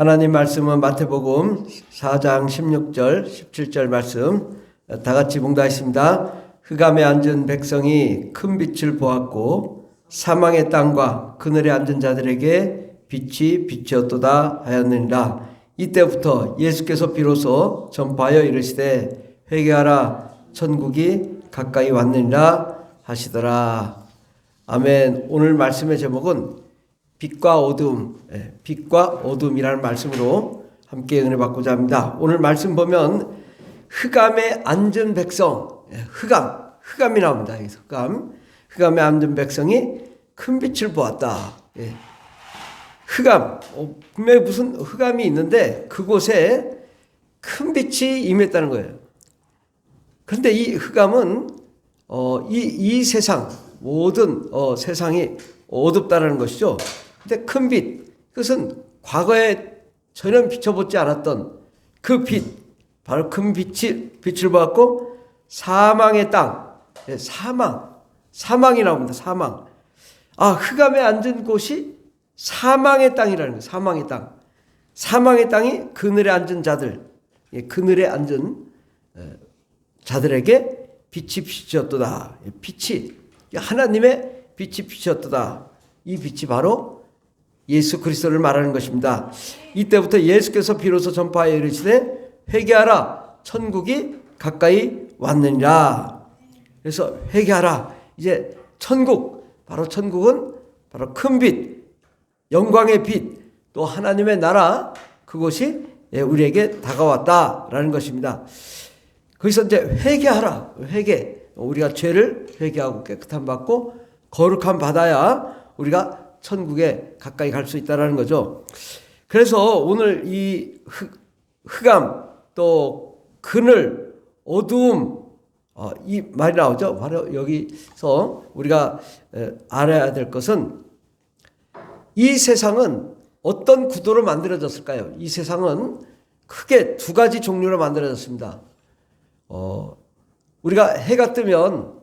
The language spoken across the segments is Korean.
하나님 말씀은 마태복음 4장 16절 17절 말씀 다 같이 봉독하겠습니다. 흑암에 앉은 백성이 큰 빛을 보았고 사망의 땅과 그늘에 앉은 자들에게 빛이 비치었도다 하였느니라. 이때부터 예수께서 비로소 전파하여 이르시되 회개하라 천국이 가까이 왔느니라 하시더라. 아멘. 오늘 말씀의 제목은 빛과 어둠, 빛과 어둠이라는 말씀으로 함께 은혜 받고자 합니다. 오늘 말씀 보면 흑암에 앉은 백성, 흑암이 나옵니다. 흑암에 앉은 백성이 큰 빛을 보았다. 흑암, 분명히 무슨 흑암이 있는데 그곳에 큰 빛이 임했다는 거예요. 그런데 이 흑암은 이 세상, 모든 세상이 어둡다는 것이죠. 근데 큰 빛, 그것은 과거에 전혀 비춰보지 않았던 그 빛, 바로 큰 빛을 보았고 사망의 땅, 사망이 나옵니다. 사망. 흑암에 앉은 곳이 사망의 땅이라는 거예요. 사망의 땅. 사망의 땅이 그늘에 앉은 자들, 그늘에 앉은 자들에게 빛이 비치었도다. 빛이 하나님의 빛이 비치었도다. 이 빛이 바로 예수 그리스도를 말하는 것입니다. 이때부터 예수께서 비로소 전파하여 이르시되 회개하라 천국이 가까이 왔느니라. 그래서 회개하라. 이제 바로 천국은 바로 큰 빛, 영광의 빛, 또 하나님의 나라, 그것이 우리에게 다가왔다라는 것입니다. 거기서 이제 회개하라. 우리가 죄를 회개하고 깨끗함 받고 거룩함 받아야 우리가 천국에 가까이 갈 수 있다는 거죠. 그래서 오늘 이 흑암, 또 그늘, 어두움, 이 말이 나오죠. 바로 여기서 우리가 알아야 될 것은 이 세상은 어떤 구도로 만들어졌을까요? 이 세상은 크게 두 가지 종류로 만들어졌습니다. 우리가 해가 뜨면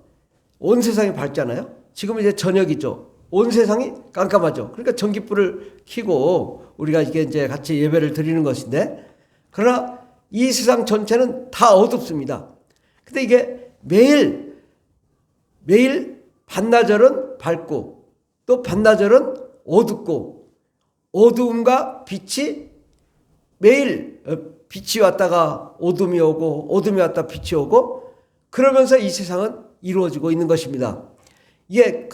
온 세상이 밝잖아요. 지금 이제 저녁이죠. 온 세상이 깜깜하죠. 그러니까 전깃불을 켜고 우리가 이제 같이 예배를 드리는 것인데, 그러나 이 세상 전체는 다 어둡습니다. 근데 이게 매일 반나절은 밝고 또 반나절은 어둡고, 어두움과 빛이 매일 빛이 왔다가 어둠이 오고 어둠이 왔다 빛이 오고, 그러면서 이 세상은 이루어지고 있는 것입니다. 이게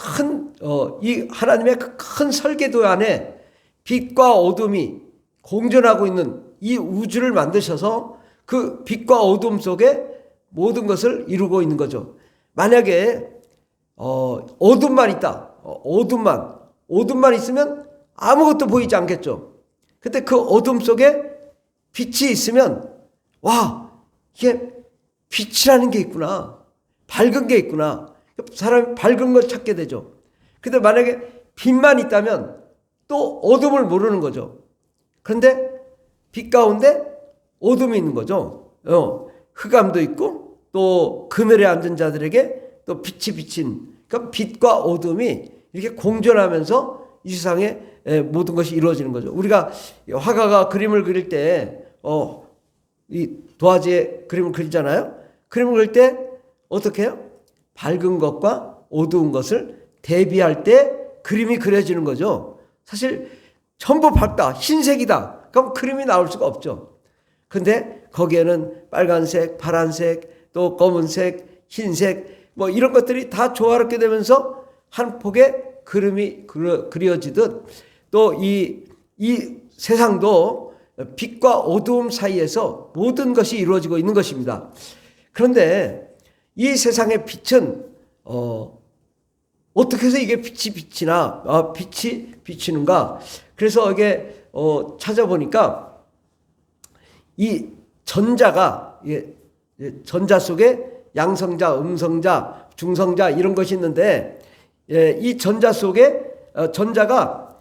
이 하나님의 큰 설계도 안에 빛과 어둠이 공존하고 있는 이 우주를 만드셔서 그 빛과 어둠 속에 모든 것을 이루고 있는 거죠. 만약에 어둠만 있다, 어둠만 있으면 아무것도 보이지 않겠죠. 근데 그 어둠 속에 빛이 있으면 이게 빛이라는 게 있구나, 밝은 게 있구나. 사람이 밝은 걸 찾게 되죠. 근데 만약에 빛만 있다면 또 어둠을 모르는 거죠. 그런데 빛 가운데 어둠이 있는 거죠. 흑암도 있고 또 그늘에 앉은 자들에게 또 빛이 비친, 그러니까 빛과 어둠이 이렇게 공존하면서 이 세상에 모든 것이 이루어지는 거죠. 우리가 화가가 그림을 그릴 때 이 도화지에 그림을 그리잖아요. 그림을 그릴 때 어떻게 해요? 밝은 것과 어두운 것을 대비할 때 그림이 그려지는 거죠. 사실 전부 밝다, 흰색이다, 그럼 그림이 나올 수가 없죠. 근데 거기에는 빨간색, 파란색, 또 검은색, 흰색, 뭐 이런 것들이 다 조화롭게 되면서 한 폭의 그림이 그려지듯, 또 이 세상도 빛과 어두움 사이에서 모든 것이 이루어지고 있는 것입니다. 그런데 이 세상의 빛은 어떻게 해서 이게 빛이 비치는가? 그래서 이게 찾아보니까 이 전자 속에 양성자, 음성자, 중성자 이런 것이 있는데, 이 전자 속에 전자가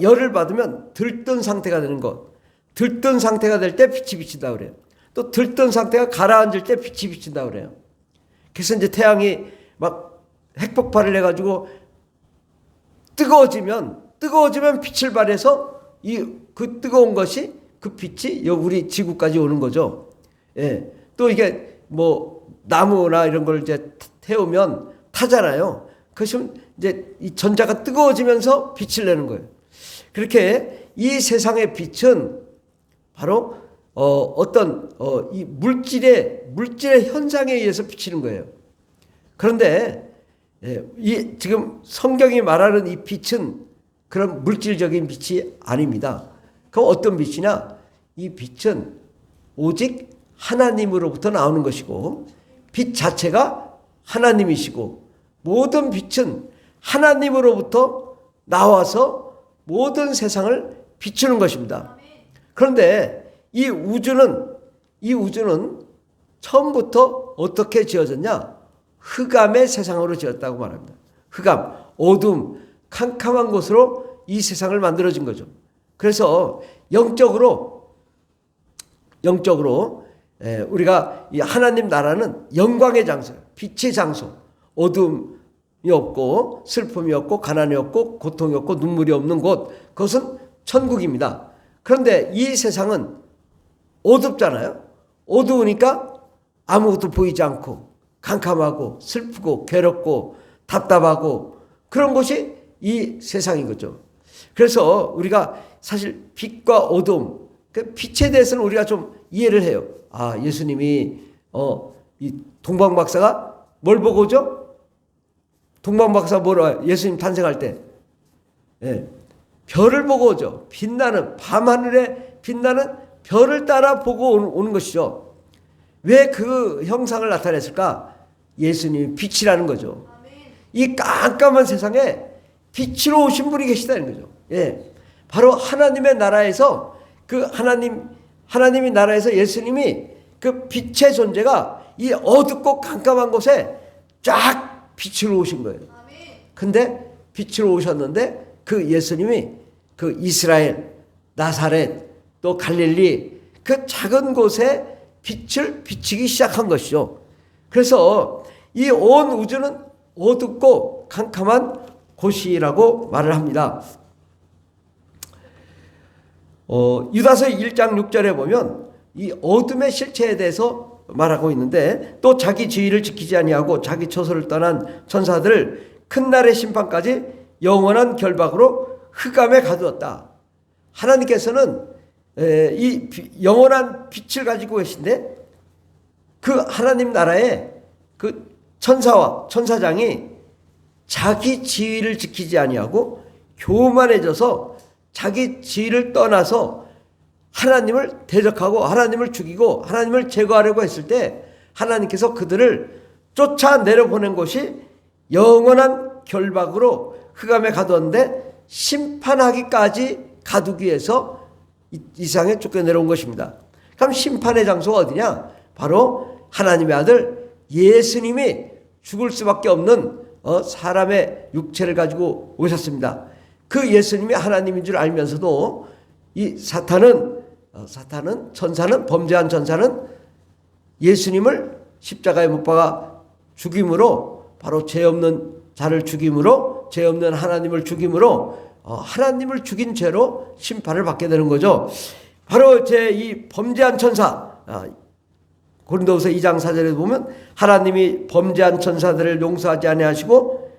열을 받으면 들뜬 상태가 되는 것, 들뜬 상태가 될 때 빛이 비친다 그래요. 또 들뜬 상태가 가라앉을 때 빛이 비친다 그래요. 그래서 이제 태양이 막 핵폭발을 해가지고 뜨거워지면 빛을 발해서 그 뜨거운 것이 그 빛이 우리 지구까지 오는 거죠. 예. 또 이게 뭐 나무나 이런 걸 이제 태우면 타잖아요. 그것은 이제 이 전자가 뜨거워지면서 빛을 내는 거예요. 그렇게 이 세상의 빛은 바로 어떤 이 물질의 현상에 의해서 비치는 거예요. 그런데 이 지금 성경이 말하는 이 빛은 그런 물질적인 빛이 아닙니다. 그럼 어떤 빛이냐? 이 빛은 오직 하나님으로부터 나오는 것이고 빛 자체가 하나님이시고 모든 빛은 하나님으로부터 나와서 모든 세상을 비추는 것입니다. 그런데 이 우주는 처음부터 어떻게 지어졌냐? 흑암의 세상으로 지었다고 말합니다. 흑암, 어둠, 캄캄한 곳으로 이 세상을 만들어진 거죠. 그래서 영적으로 우리가 이 하나님 나라는 영광의 장소예요. 빛의 장소. 어둠이 없고 슬픔이 없고 가난이 없고 고통이 없고 눈물이 없는 곳. 그것은 천국입니다. 그런데 이 세상은 어둡잖아요. 어두우니까 아무것도 보이지 않고 캄캄하고 슬프고 괴롭고 답답하고 그런 것이 이 세상인 거죠. 그래서 우리가 사실 빛과 어둠, 그 빛에 대해서는 우리가 좀 이해를 해요. 아, 예수님이 이 동방박사가 뭘 보고 오죠? 동방박사 뭐라 예수님 탄생할 때 별을 보고 오죠. 빛나는 밤하늘에 빛나는 별을 따라 보고 오는 것이죠. 왜 그 형상을 나타냈을까? 예수님이 빛이라는 거죠. 이 깜깜한 세상에 빛으로 오신 분이 계시다는 거죠. 예, 바로 하나님의 나라에서 그 하나님의 나라에서 예수님이 그 빛의 존재가 이 어둡고 깜깜한 곳에 쫙 빛으로 오신 거예요. 근데 빛으로 오셨는데 그 예수님이 그 이스라엘, 나사렛, 또 갈릴리 그 작은 곳에 빛을 비치기 시작한 것이죠. 그래서 이 온 우주는 어둡고 캄캄한 곳이라고 말을 합니다. 유다서 1장 6절에 보면 이 어둠의 실체에 대해서 말하고 있는데 또 자기 지위를 지키지 아니하고 자기 처소를 떠난 천사들을 큰 날의 심판까지 영원한 결박으로 흑암에 가두었다. 하나님께서는 이 영원한 빛을 가지고 계신데 그 하나님 나라에 그 천사와 천사장이 자기 지위를 지키지 아니하고 교만해져서 자기 지위를 떠나서 하나님을 대적하고 하나님을 죽이고 하나님을 제거하려고 했을 때 하나님께서 그들을 쫓아내려보낸 것이 영원한 결박으로 흑암에 가두었는데 심판하기까지 가두기 위해서 이 세상에 쫓겨내려온 것입니다. 그럼 심판의 장소가 어디냐? 바로 하나님의 아들 예수님이 죽을 수밖에 없는 사람의 육체를 가지고 오셨습니다. 그 예수님이 하나님인 줄 알면서도 이 천사는 범죄한 천사는 예수님을 십자가에 못 박아 죽임으로 바로 죄 없는 자를 죽임으로 죄 없는 하나님을 죽임으로 하나님을 죽인 죄로 심판을 받게 되는 거죠. 바로 이 범죄한 천사 고린도후서 2장 4절에 보면 하나님이 범죄한 천사들을 용서하지 아니하시고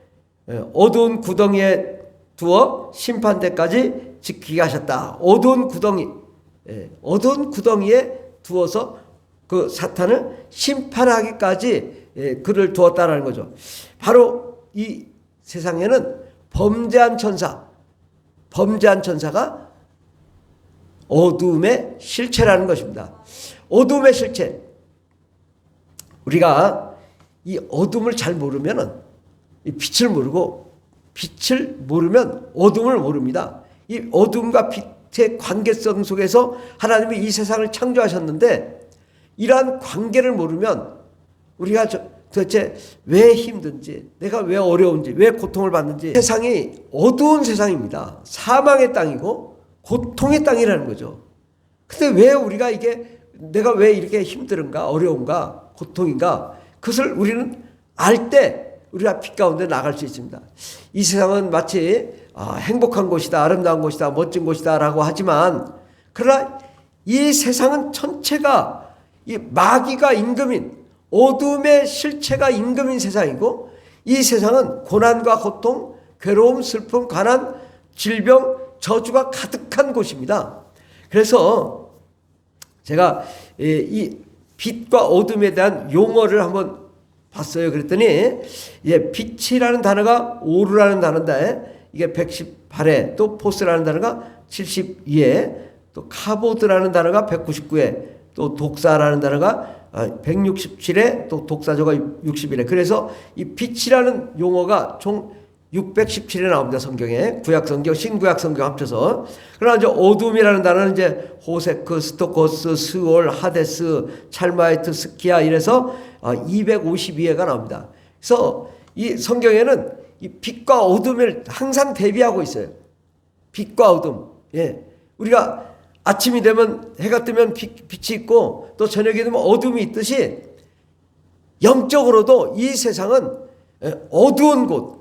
어두운 구덩이에 두어 심판 때까지 지키게 하셨다. 어두운 구덩이에 두어서 그 사탄을 심판하기까지 그를 두었다라는 거죠. 바로 이 세상에는 범죄한 천사가 어둠의 실체라는 것입니다. 어둠의 실체. 우리가 이 어둠을 잘 모르면은 이 빛을 모르면 어둠을 모릅니다. 이 어둠과 빛의 관계성 속에서 하나님이 이 세상을 창조하셨는데 이러한 관계를 모르면 우리가 도대체 왜 힘든지, 내가 왜 어려운지, 왜 고통을 받는지, 세상이 어두운 세상입니다. 사망의 땅이고 고통의 땅이라는 거죠. 근데 왜 우리가 내가 왜 이렇게 힘든가, 어려운가, 고통인가, 그것을 우리는 알 때 우리가 빛 가운데 나갈 수 있습니다. 이 세상은 마치 행복한 곳이다, 아름다운 곳이다, 멋진 곳이다 라고 하지만 그러나 이 세상은 전체가 이 마귀가 임금인, 어둠의 실체가 임금인 세상이고, 이 세상은 고난과 고통, 괴로움, 슬픔, 가난, 질병, 저주가 가득한 곳입니다. 그래서 제가 이 빛과 어둠에 대한 용어를 한번 봤어요. 그랬더니 빛이라는 단어가 오르라는 단어인데 이게 118회, 또 포스라는 단어가 72회, 또 카보드라는 단어가 199회, 또 독사라는 단어가 167회, 또 독사조가 61회. 그래서 이 빛이라는 용어가 총 617회 나옵니다. 성경에. 구약성경, 신구약성경 합쳐서. 그러나 이제 어둠이라는 단어는 이제 호세크, 스토코스, 스올, 하데스, 찰마이트, 스키야 이래서 252회가 나옵니다. 그래서 이 성경에는 이 빛과 어둠을 항상 대비하고 있어요. 빛과 어둠. 예. 우리가 아침이 되면, 해가 뜨면 빛이 있고 또 저녁이 되면 어둠이 있듯이 영적으로도 이 세상은 어두운 곳,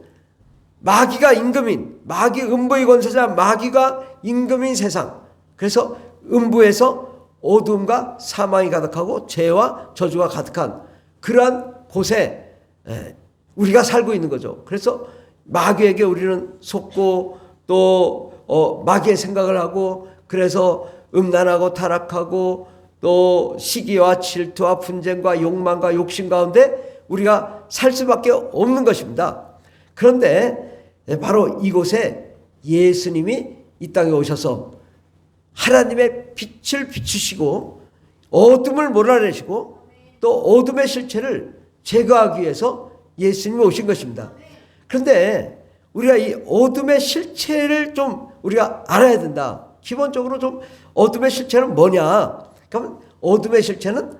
마귀가 임금인, 마귀 음부의 권세자, 마귀가 임금인 세상. 그래서 음부에서 어둠과 사망이 가득하고 죄와 저주가 가득한 그러한 곳에 우리가 살고 있는 거죠. 그래서 마귀에게 우리는 속고 또 마귀의 생각을 하고, 그래서 음란하고 타락하고 또 시기와 질투와 분쟁과 욕망과 욕심 가운데 우리가 살 수밖에 없는 것입니다. 그런데 바로 이곳에 예수님이 이 땅에 오셔서 하나님의 빛을 비추시고 어둠을 몰아내시고 또 어둠의 실체를 제거하기 위해서 예수님이 오신 것입니다. 그런데 우리가 이 어둠의 실체를 좀 우리가 알아야 된다. 기본적으로 좀 어둠의 실체는 뭐냐? 그러면 어둠의 실체는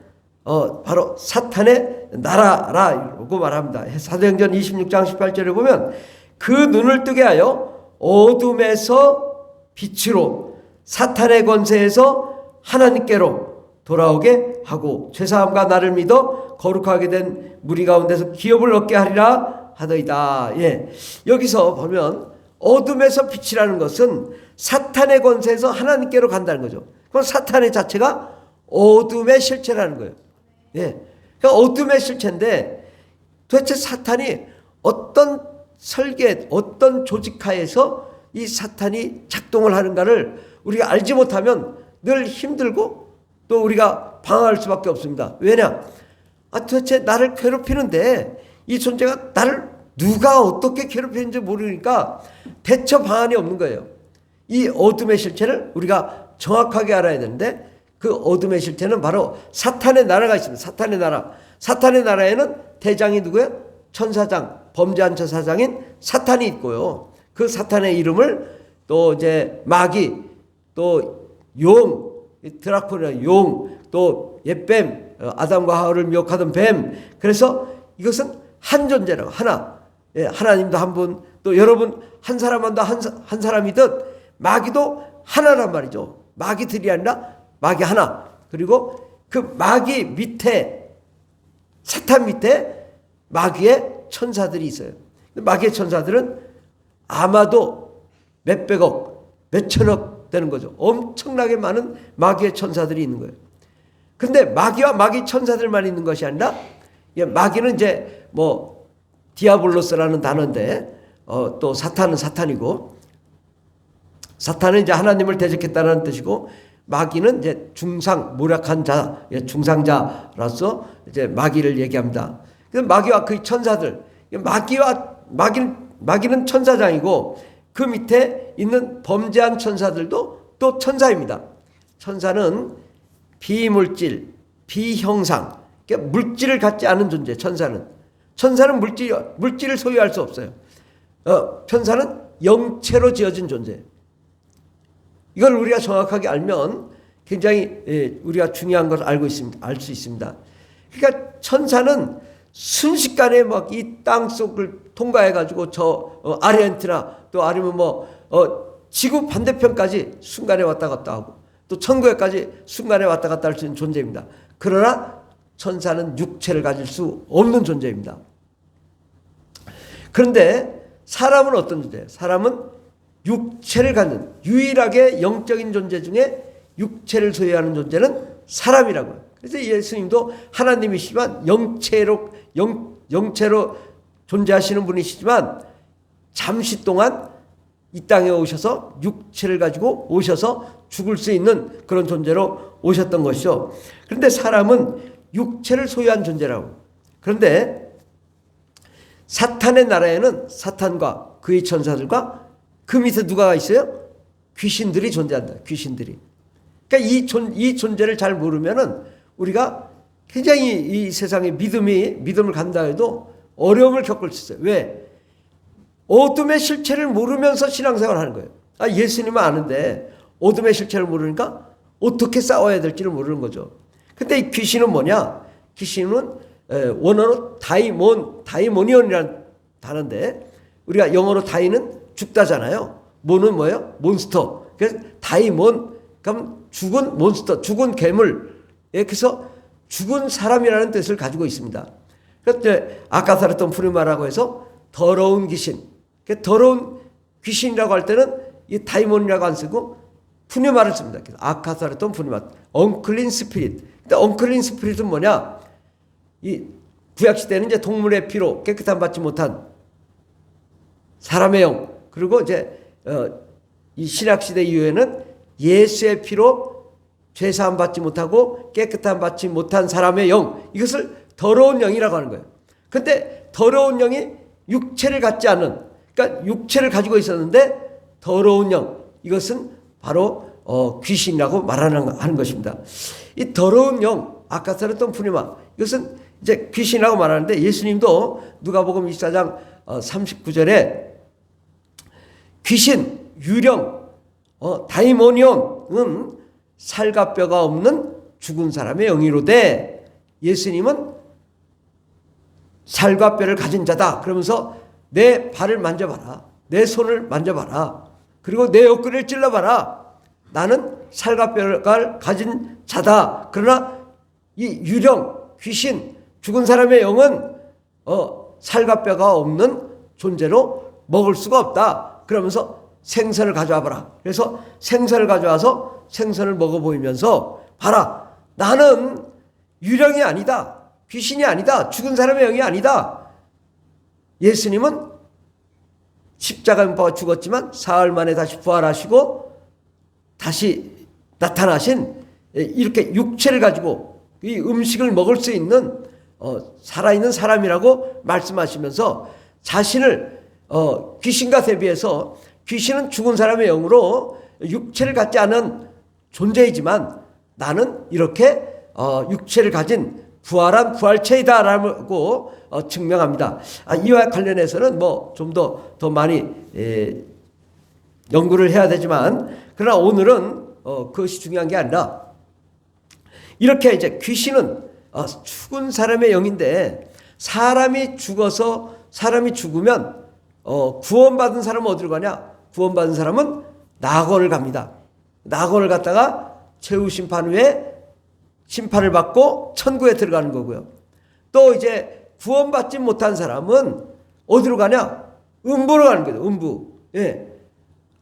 바로 사탄의 나라라고 말합니다. 사도행전 26장 18절에 보면 그 눈을 뜨게 하여 어둠에서 빛으로 사탄의 권세에서 하나님께로 돌아오게 하고 죄사함과 나를 믿어 거룩하게 된 무리 가운데서 기업을 얻게 하리라 하더이다. 예. 여기서 보면 어둠에서 빛이라는 것은 사탄의 권세에서 하나님께로 간다는 거죠. 그럼 사탄의 자체가 어둠의 실체라는 거예요. 예. 그러니까 어둠의 실체인데 도대체 사탄이 어떤 설계, 어떤 조직하에서 이 사탄이 작동을 하는가를 우리가 알지 못하면 늘 힘들고 또 우리가 방황할 수밖에 없습니다. 왜냐? 도대체 나를 괴롭히는데 이 존재가 나를 누가 어떻게 괴롭히는지 모르니까 대처 방안이 없는 거예요. 이 어둠의 실체를 우리가 정확하게 알아야 되는데 그 어둠의 실체는 바로 사탄의 나라가 있습니다. 사탄의 나라. 사탄의 나라에는 대장이 누구예요? 천사장, 범죄한 천사장인 사탄이 있고요. 그 사탄의 이름을 또 이제 마귀, 또 용, 드라쿠라 용, 또 옛뱀, 아담과 하와를 미혹하던 뱀. 그래서 이것은 한 존재라고, 하나. 예, 하나님도 한 분, 또 여러분 한 사람만도 한 사람이듯 마귀도 하나란 말이죠. 마귀들이 아니라 마귀 하나. 그리고 그 마귀 밑에, 사탄 밑에 마귀의 천사들이 있어요. 마귀의 천사들은 아마도 몇백억, 몇천억 되는 거죠. 엄청나게 많은 마귀의 천사들이 있는 거예요. 근데 마귀와 마귀 천사들만 있는 것이 아니라 마귀는 이제 뭐 디아블로스라는 단어인데 또 사탄은 사탄이고, 사탄은 이제 하나님을 대적했다는 뜻이고, 마귀는 이제 중상, 무력한 자, 중상자로서 이제 마귀를 얘기합니다. 그래서 마귀와 그 천사들, 마귀는 천사장이고 그 밑에 있는 범죄한 천사들도 또 천사입니다. 천사는 비물질, 비형상, 그러니까 물질을 갖지 않은 존재. 천사는 물질을 소유할 수 없어요. 천사는 영체로 지어진 존재. 이걸 우리가 정확하게 알면 굉장히 우리가 중요한 걸 알 수 있습니다. 그러니까 천사는 순식간에 막 이 땅 속을 통과해가지고 저 아르헨티나 또 아니면 지구 반대편까지 순간에 왔다 갔다 하고 또 천국에까지 순간에 왔다 갔다 할 수 있는 존재입니다. 그러나 천사는 육체를 가질 수 없는 존재입니다. 그런데 사람은 어떤 존재예요? 사람은 육체를 갖는 유일하게 영적인 존재 중에 육체를 소유하는 존재는 사람이라고요. 그래서 예수님도 하나님이시지만 영체로 존재하시는 분이시지만 잠시 동안 이 땅에 오셔서 육체를 가지고 오셔서 죽을 수 있는 그런 존재로 오셨던 것이죠. 그런데 사람은 육체를 소유한 존재라고. 그런데 사탄의 나라에는 사탄과 그의 천사들과 그 밑에 누가 있어요? 귀신들이 존재한다. 귀신들이. 그러니까 이 존재를 잘 모르면은 우리가 굉장히 이 세상에 믿음을 간다 해도 어려움을 겪을 수 있어요. 왜? 어둠의 실체를 모르면서 신앙생활을 하는 거예요. 예수님은 아는데 어둠의 실체를 모르니까 어떻게 싸워야 될지를 모르는 거죠. 근데 이 귀신은 뭐냐? 귀신은 원어로 다이모니언이라는 단어인데 우리가 영어로 다이는 죽다잖아요. 모는 뭐예요? 몬스터. 그래서 다이몬, 그럼 죽은 몬스터, 죽은 괴물. 그래서 죽은 사람이라는 뜻을 가지고 있습니다. 그래서 아까 살았던 푸르마라고 해서 더러운 귀신. 더러운 귀신이라고 할 때는 이 다이몬이라고 안 쓰고 푸뉴마를 씁니다. 그래서 아카사르톤 푸뉴마, 엉클린 스피릿. 근데 엉클린 스피릿은 뭐냐? 이 구약 시대는 이제 동물의 피로 깨끗함 받지 못한 사람의 영, 그리고 이제 이 신약 시대 이후에는 예수의 피로 죄사함 받지 못하고 깨끗함 받지 못한 사람의 영, 이것을 더러운 영이라고 하는 거예요. 근데 더러운 영이 육체를 갖지 않은, 그러니까 육체를 가지고 있었는데 더러운 영, 이것은 바로 귀신이라고 하는 것입니다. 이 더러운 영, 아까 살았던 푸니마, 이것은 이제 귀신이라고 말하는데 예수님도 누가복음 24장 39절에 귀신, 유령, 다이모니온은 살과 뼈가 없는 죽은 사람의 영이로되 예수님은 살과 뼈를 가진 자다. 그러면서 내 발을 만져봐라. 내 손을 만져봐라. 그리고 내 옆구리를 찔러봐라. 나는 살과 뼈를 가진 자다. 그러나 이 유령, 귀신, 죽은 사람의 영은 살과 뼈가 없는 존재로 먹을 수가 없다. 그러면서 생선을 가져와 봐라. 그래서 생선을 가져와서 생선을 먹어 보이면서 봐라. 나는 유령이 아니다. 귀신이 아니다. 죽은 사람의 영이 아니다. 예수님은 십자가에 못 박아 죽었지만 사흘 만에 다시 부활하시고 다시 나타나신 이렇게 육체를 가지고 이 음식을 먹을 수 있는 살아있는 사람이라고 말씀하시면서 자신을 귀신과 대비해서 귀신은 죽은 사람의 영으로 육체를 갖지 않은 존재이지만 나는 이렇게 육체를 가진 부활한 부활체이다라고 증명합니다. 이와 관련해서는 뭐 좀 더 많이 연구를 해야 되지만 그러나 오늘은 그것이 중요한 게 아니라 이렇게 이제 귀신은 죽은 사람의 영인데 사람이 죽으면 구원받은 사람은 어디로 가냐? 구원받은 사람은 낙원을 갑니다. 낙원을 갔다가 최후 심판 후에 심판을 받고 천국에 들어가는 거고요. 또 이제 구원받지 못한 사람은 어디로 가냐? 음부로 가는 거예요. 음부. 예.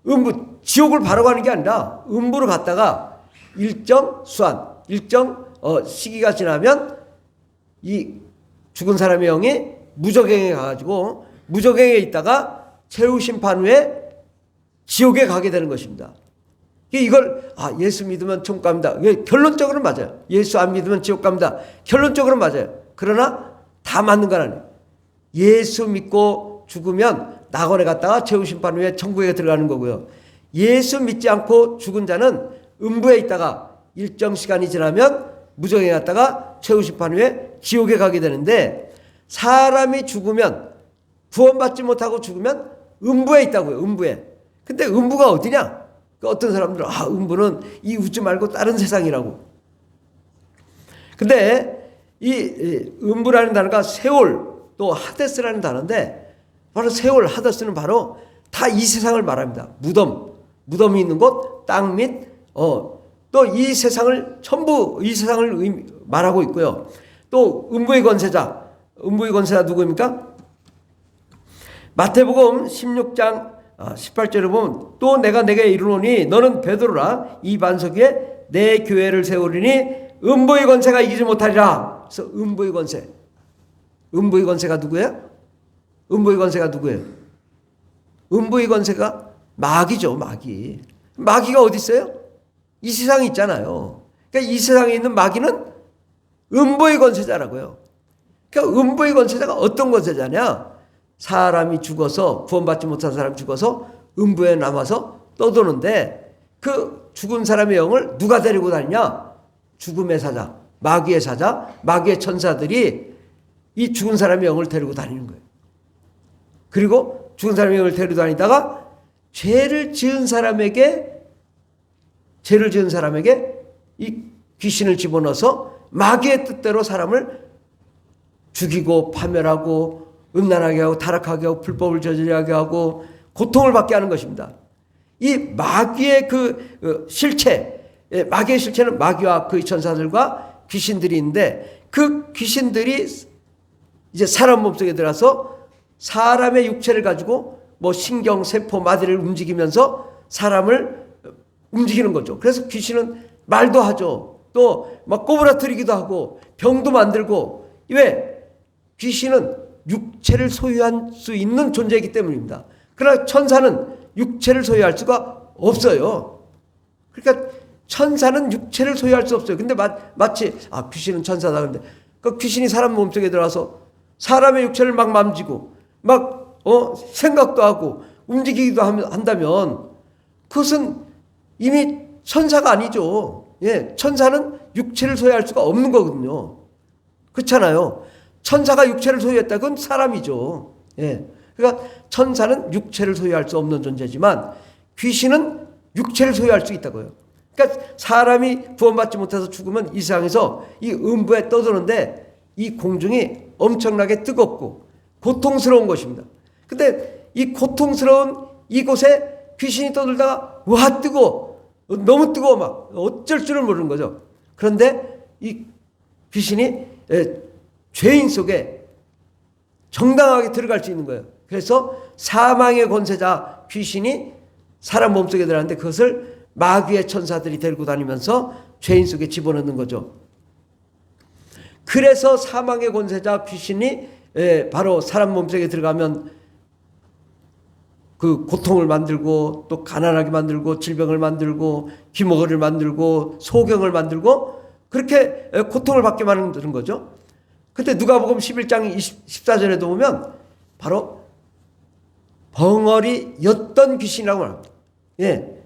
음부, 지옥을 바로 가는 게 아니라 음부로 갔다가 일정 시기가 지나면 이 죽은 사람의 영이 무저갱에 가가지고 무저갱에 있다가 최후 심판 후에 지옥에 가게 되는 것입니다. 이걸 예수 믿으면 천국 갑니다. 결론적으로는 맞아요. 예수 안 믿으면 지옥 갑니다. 결론적으로는 맞아요. 그러나 다 맞는 건 아니에요. 예수 믿고 죽으면 낙원에 갔다가 최후 심판 후에 천국에 들어가는 거고요. 예수 믿지 않고 죽은 자는 음부에 있다가 일정 시간이 지나면 무저갱에 갔다가 최후 심판 후에 지옥에 가게 되는데 사람이 죽으면 구원받지 못하고 죽으면 음부에 있다고요. 음부에. 근데 음부가 어디냐? 어떤 사람들은 음부는 이 우주 말고 다른 세상이라고. 근데 이 음부라는 단어가 세올 또 하데스라는 단어인데 바로 세올 하데스는 바로 다 이 세상을 말합니다. 무덤이 있는 곳, 땅 및 또 이 세상을 전부 이 세상을 말하고 있고요. 또 음부의 권세자 누구입니까? 마태복음 16장 18절에 보면 또 내가 내게 이르노니 너는 베드로라 이 반석 위에 내 교회를 세우리니 음부의 권세가 이기지 못하리라. 그래서 음부의 권세. 음부의 권세가 누구예요? 음부의 권세가 누구예요? 음부의 권세가 마귀죠, 마귀. 마귀가 어디 있어요? 이 세상에 있잖아요. 그러니까 이 세상에 있는 마귀는 음부의 권세자라고요. 그러니까 음부의 권세자가 어떤 권세자냐? 사람이 죽어서, 구원받지 못한 사람이 죽어서 음부에 남아서 떠도는데 그 죽은 사람의 영을 누가 데리고 다니냐? 죽음의 사자, 마귀의 사자, 마귀의 천사들이 이 죽은 사람의 영을 데리고 다니는 거예요. 그리고 죽은 사람의 영을 데리고 다니다가 죄를 지은 사람에게 이 귀신을 집어넣어서 마귀의 뜻대로 사람을 죽이고 파멸하고 음란하게 하고 타락하게 하고 불법을 저지르게 하고 고통을 받게 하는 것입니다. 이 마귀의 그 실체, 마귀의 실체는 마귀와 그의 천사들과 귀신들이 있는데 그 귀신들이 이제 사람 몸속에 들어서 사람의 육체를 가지고 뭐 신경, 세포, 마디를 움직이면서 사람을 움직이는 거죠. 그래서 귀신은 말도 하죠. 또 막 꼬부라뜨리기도 하고 병도 만들고. 왜? 귀신은 육체를 소유할 수 있는 존재이기 때문입니다. 그러나 천사는 육체를 소유할 수가 없어요. 그러니까 천사는 육체를 소유할 수 없어요. 근데 마치 귀신은 천사다. 그런데 그 귀신이 사람 몸속에 들어와서 사람의 육체를 막 만지고 막 생각도 하고 움직이기도 한다면 그것은 이미 천사가 아니죠. 예, 천사는 육체를 소유할 수가 없는 거거든요. 그렇잖아요. 천사가 육체를 소유했다. 그건 사람이죠. 예. 그러니까 천사는 육체를 소유할 수 없는 존재지만 귀신은 육체를 소유할 수 있다고요. 그러니까 사람이 구원받지 못해서 죽으면 이 세상에서 이 음부에 떠드는데 이 공중이 엄청나게 뜨겁고 고통스러운 것입니다. 근데 이 고통스러운 이곳에 귀신이 떠들다가 와 뜨거워. 너무 뜨거워 막 어쩔 줄을 모르는 거죠. 그런데 이 귀신이 죄인 속에 정당하게 들어갈 수 있는 거예요. 그래서 사망의 권세자 귀신이 사람 몸속에 들어갔는데 그것을 마귀의 천사들이 데리고 다니면서 죄인 속에 집어넣는 거죠. 그래서 사망의 권세자 귀신이 바로 사람 몸속에 들어가면 그 고통을 만들고 또 가난하게 만들고 질병을 만들고 귀머거리를 만들고 소경을 만들고 그렇게 고통을 받게 만드는 거죠. 근데 누가복음 11장 14절에도 보면 바로 벙어리였던 귀신이라고 합니다. 예.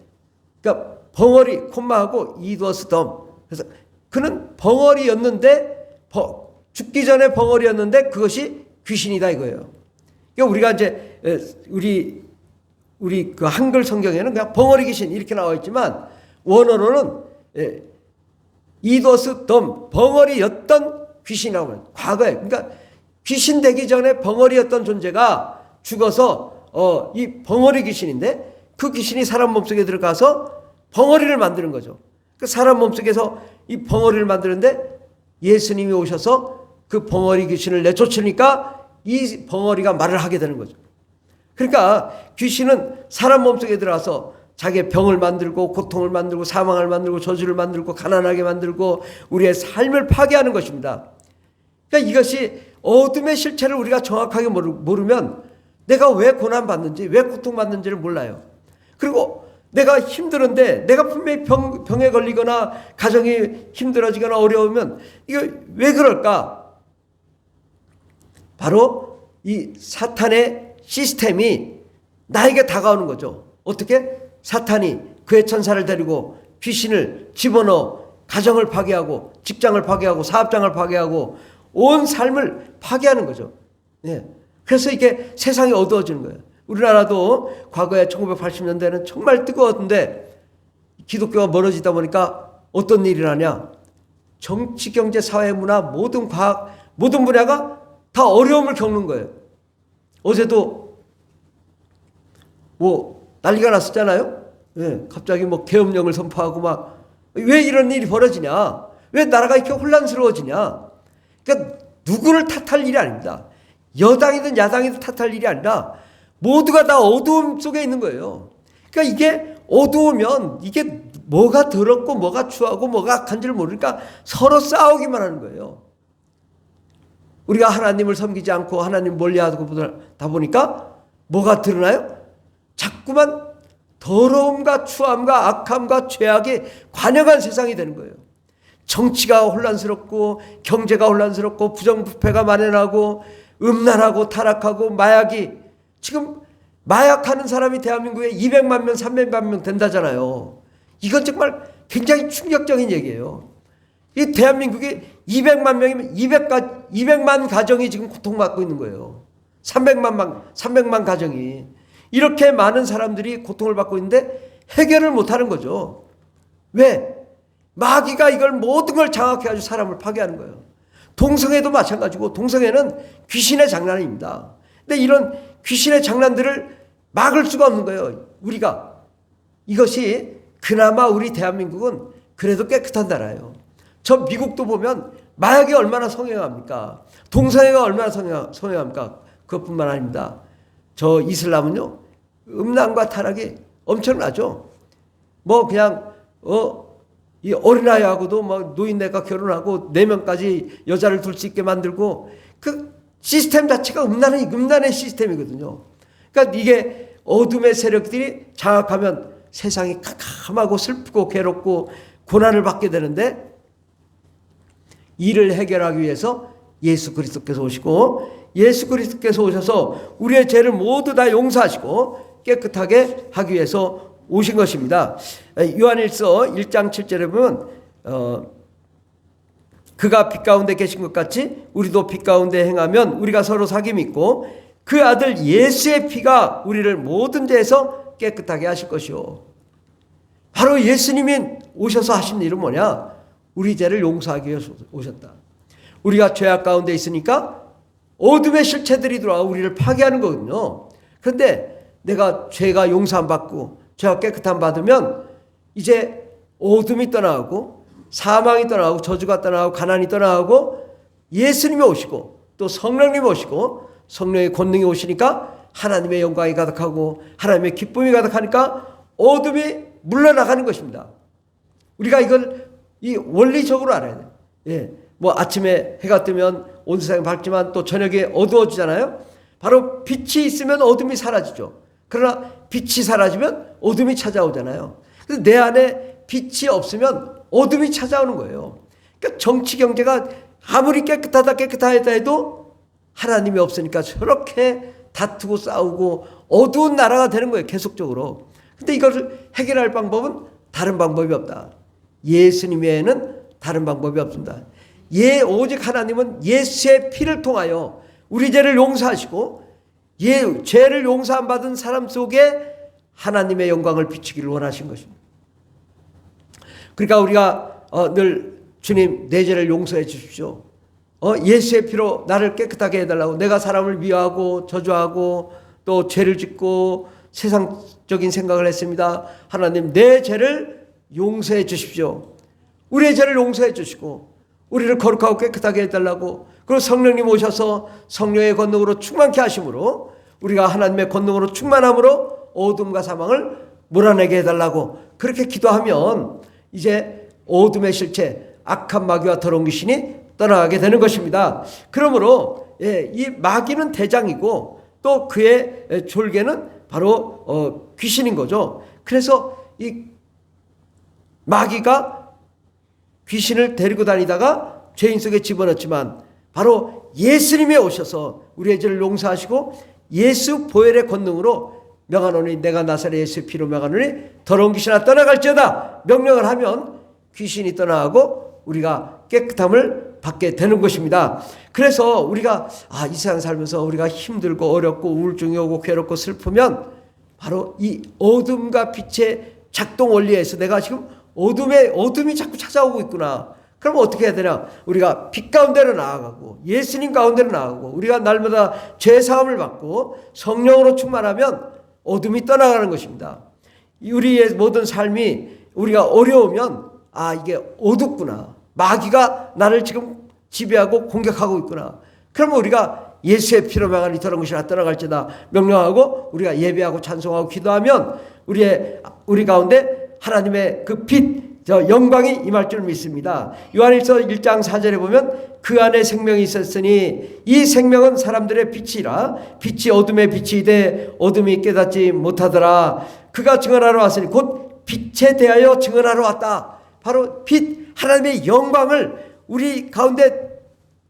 그러니까 벙어리 콤마하고 이도스덤. 그래서 그는 벙어리였는데 죽기 전에 벙어리였는데 그것이 귀신이다 이거예요. 그러니까 우리가 이제 우리 그 한글 성경에는 그냥 벙어리 귀신 이렇게 나와 있지만 원어로는 이도스덤 벙어리였던 귀신이라고 해요. 과거에. 그러니까 귀신 되기 전에 벙어리였던 존재가 죽어서 이 벙어리 귀신인데 그 귀신이 사람 몸속에 들어가서 벙어리를 만드는 거죠. 그 사람 몸속에서 이 벙어리를 만드는데 예수님이 오셔서 그 벙어리 귀신을 내쫓으니까 이 벙어리가 말을 하게 되는 거죠. 그러니까 귀신은 사람 몸속에 들어와서 자기의 병을 만들고 고통을 만들고 사망을 만들고 저주를 만들고 가난하게 만들고 우리의 삶을 파괴하는 것입니다. 그러니까 이것이 어둠의 실체를 우리가 정확하게 모르면 내가 왜 고난받는지 왜 고통받는지를 몰라요. 그리고 내가 힘들은데 내가 분명히 병에 걸리거나 가정이 힘들어지거나 어려우면 이거 왜 그럴까? 바로 이 사탄의 시스템이 나에게 다가오는 거죠. 어떻게? 사탄이 그의 천사를 데리고 귀신을 집어넣어 가정을 파괴하고 직장을 파괴하고 사업장을 파괴하고 온 삶을 파괴하는 거죠. 예. 그래서 이게 세상이 어두워지는 거예요. 우리나라도 과거에 1980년대는 정말 뜨거웠는데 기독교가 멀어지다 보니까 어떤 일이 나냐? 정치, 경제, 사회, 문화 모든 과학 모든 분야가 다 어려움을 겪는 거예요. 어제도 난리가 났었잖아요. 예, 갑자기 계엄령을 선포하고 막 왜 이런 일이 벌어지냐? 왜 나라가 이렇게 혼란스러워지냐? 그러니까 누구를 탓할 일이 아닙니다. 여당이든 야당이든 탓할 일이 아니라 모두가 다 어두움 속에 있는 거예요. 그러니까 이게 어두우면 이게 뭐가 더럽고 뭐가 추하고 뭐가 악한지를 모르니까 서로 싸우기만 하는 거예요. 우리가 하나님을 섬기지 않고 하나님 멀리하다 보니까 뭐가 드러나요? 자꾸만 더러움과 추함과 악함과 죄악이 관영한 세상이 되는 거예요. 정치가 혼란스럽고 경제가 혼란스럽고 부정부패가 만연하고 음란하고 타락하고 마약이 지금 마약하는 사람이 대한민국에 200만 명 300만 명 된다잖아요. 이건 정말 굉장히 충격적인 얘기예요. 이 대한민국이 200만 명이면 200만 가정이 지금 고통받고 있는 거예요. 300만 가정이. 이렇게 많은 사람들이 고통을 받고 있는데 해결을 못하는 거죠. 왜? 마귀가 이걸 모든 걸 장악해가지고 사람을 파괴하는 거예요. 동성애도 마찬가지고 동성애는 귀신의 장난입니다. 근데 이런 귀신의 장난들을 막을 수가 없는 거예요. 우리가. 이것이 그나마 우리 대한민국은 그래도 깨끗한 나라예요. 저 미국도 보면 마약이 얼마나 성행합니까? 동성애가 얼마나 성행합니까? 그것뿐만 아닙니다. 저 이슬람은요, 음란과 타락이 엄청나죠. 뭐 그냥 이 어린아이하고도 막 노인네가 결혼하고 4명까지 여자를 둘 수 있게 만들고 그 시스템 자체가 음란의 시스템이거든요. 그러니까 이게 어둠의 세력들이 장악하면 세상이 캄캄하고 슬프고 괴롭고 고난을 받게 되는데, 이를 해결하기 위해서 예수 그리스도께서 오시고, 예수 그리스도께서 오셔서 우리의 죄를 모두 다 용서하시고 깨끗하게 하기 위해서 오신 것입니다. 요한일서 1장 7절에 보면 그가 빛 가운데 계신 것 같이 우리도 빛 가운데 행하면 우리가 서로 사귐이 있고 그 아들 예수의 피가 우리를 모든 죄에서 깨끗하게 하실 것이요. 바로 예수님이 오셔서 하신 일은 뭐냐? 우리 죄를 용서하기 위해서 오셨다. 우리가 죄악 가운데 있으니까 어둠의 실체들이 들어와 우리를 파괴하는 거거든요. 그런데 내가 죄가 용서 안 받고 죄가 깨끗함 받으면 이제 어둠이 떠나가고 사망이 떠나가고 저주가 떠나가고 가난이 떠나가고 예수님이 오시고 또 성령님이 오시고 성령의 권능이 오시니까 하나님의 영광이 가득하고 하나님의 기쁨이 가득하니까 어둠이 물러나가는 것입니다. 우리가 이걸 이 원리적으로 알아야 돼요. 예. 뭐 아침에 해가 뜨면 온 세상이 밝지만 또 저녁에 어두워지잖아요. 바로 빛이 있으면 어둠이 사라지죠. 그러나 빛이 사라지면 어둠이 찾아오잖아요. 그래서 내 안에 빛이 없으면 어둠이 찾아오는 거예요. 그러니까 정치 경제가 아무리 깨끗하다 해도 하나님이 없으니까 저렇게 다투고 싸우고 어두운 나라가 되는 거예요. 계속적으로. 근데 이것을 해결할 방법은 다른 방법이 없다. 예수님 외에는 다른 방법이 없습니다. 오직 하나님은 예수의 피를 통하여 우리 죄를 용서하시고 죄를 용서 안 받은 사람 속에 하나님의 영광을 비추기를 원하신 것입니다. 그러니까 우리가 늘 주님 내 죄를 용서해 주십시오. 예수의 피로 나를 깨끗하게 해달라고. 내가 사람을 미워하고 저주하고 또 죄를 짓고 세상적인 생각을 했습니다. 하나님 내 죄를 용서해 주십시오. 우리의 죄를 용서해 주시고 우리를 거룩하고 깨끗하게 해달라고. 그리고 성령님 오셔서 성령의 권능으로 충만케 하심으로 우리가 하나님의 권능으로 충만함으로 어둠과 사망을 몰아내게 해달라고. 그렇게 기도하면 이제 어둠의 실체 악한 마귀와 더러운 귀신이 떠나가게 되는 것입니다. 그러므로 이 마귀는 대장이고 또 그의 졸개는 바로 귀신인 거죠. 그래서 이 마귀가 귀신을 데리고 다니다가 죄인 속에 집어넣지만 바로 예수님이 오셔서 우리의 죄를 용서하시고 예수 보혈의 권능으로 명하노니 내가 나사렛 예수의 피로 명하노니 더러운 귀신아 떠나갈지어다 명령을 하면 귀신이 떠나가고 우리가 깨끗함을 받게 되는 것입니다. 그래서 우리가 이 세상 살면서 우리가 힘들고 어렵고 우울증이 오고 괴롭고 슬프면 바로 이 어둠과 빛의 작동 원리에서 내가 지금 어둠이 자꾸 찾아오고 있구나. 그럼 어떻게 해야 되냐? 우리가 빛 가운데로 나아가고 예수님 가운데로 나아가고 우리가 날마다 죄 사함을 받고 성령으로 충만하면 어둠이 떠나가는 것입니다. 우리의 모든 삶이 우리가 어려우면 이게 어둡구나. 마귀가 나를 지금 지배하고 공격하고 있구나. 그러면 우리가 예수의 피로 명하니 더러운 것이 떠나갈지다 명령하고 우리가 예배하고 찬송하고 기도하면 우리 가운데 하나님의 그 빛, 저 영광이 임할 줄 믿습니다. 요한일서 1장 4절에 보면 그 안에 생명이 있었으니 이 생명은 사람들의 빛이라 빛이 어둠의 빛이되 어둠이 깨닫지 못하더라. 그가 증언하러 왔으니 곧 빛에 대하여 증언하러 왔다. 바로 빛, 하나님의 영광을 우리 가운데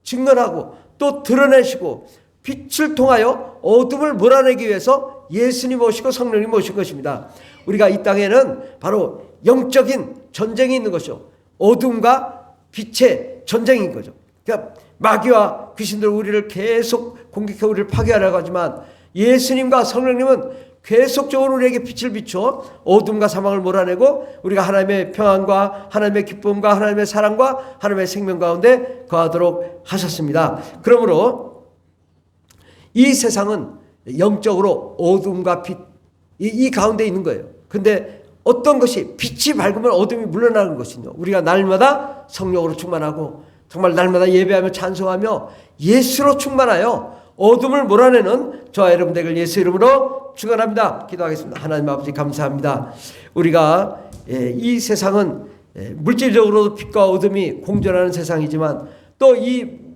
증언하고 또 드러내시고 빛을 통하여 어둠을 몰아내기 위해서 예수님 오시고 성령님 오신 것입니다. 우리가 이 땅에는 바로 영적인 전쟁이 있는 것이죠. 어둠과 빛의 전쟁인 거죠. 그러니까 마귀와 귀신들 우리를 계속 공격해 우리를 파괴하려고 하지만 예수님과 성령님은 계속적으로 우리에게 빛을 비춰 어둠과 사망을 몰아내고 우리가 하나님의 평안과 하나님의 기쁨과 하나님의 사랑과 하나님의 생명 가운데 거하도록 하셨습니다. 그러므로 이 세상은 영적으로 어둠과 빛 이 가운데 있는 거예요. 근데 어떤 것이 빛이 밝으면 어둠이 물러나는 것이요. 우리가 날마다 성령으로 충만하고 정말 날마다 예배하며 찬송하며 예수로 충만하여 어둠을 몰아내는 저와 여러분 되길 예수 이름으로 축원합니다. 기도하겠습니다. 하나님 아버지 감사합니다. 우리가 이 세상은 물질적으로도 빛과 어둠이 공존하는 세상이지만 또 이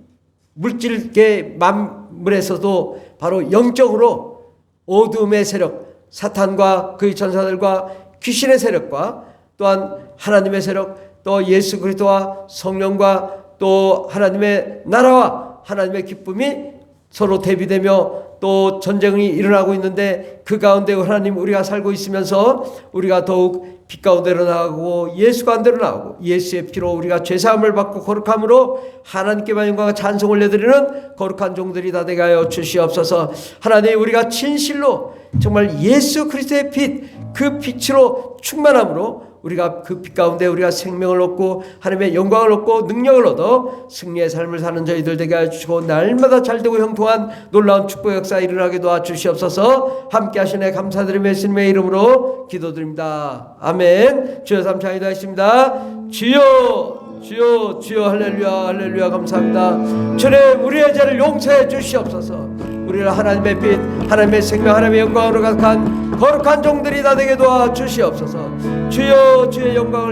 물질계 만물에서도 바로 영적으로 어둠의 세력, 사탄과 그의 전사들과 귀신의 세력과 또한 하나님의 세력, 또 예수 그리스도와 성령과 또 하나님의 나라와 하나님의 기쁨이 서로 대비되며 또 전쟁이 일어나고 있는데 그 가운데 하나님 우리가 살고 있으면서 우리가 더욱 빛 가운데로 나가고 예수 가운데로 나가고 예수의 피로 우리가 죄사함을 받고 거룩함으로 하나님께만 영광과 찬송을 내드리는 거룩한 종들이 다 되게 하여 주시옵소서. 하나님 우리가 진실로 정말 예수 그리스도의 빛 그 빛으로 충만함으로 우리가 그 빛 가운데 우리가 생명을 얻고 하나님의 영광을 얻고 능력을 얻어 승리의 삶을 사는 저희들 되게 해주시고 날마다 잘되고 형통한 놀라운 축복 역사 일어나게 도와주시옵소서. 함께 하시네 감사드리며 예수님의 이름으로 기도드립니다. 아멘. 주여 삼창이다 했습니다. 주여 주여 주여 할렐루야 할렐루야 감사합니다. 주님 우리의 죄를 용서해 주시옵소서. 우리를 하나님의 빛 하나님의 생명 하나님의 영광으로 가득한 거룩한 종들이 다 되게 도와주시옵소서. 주여 주의 영광을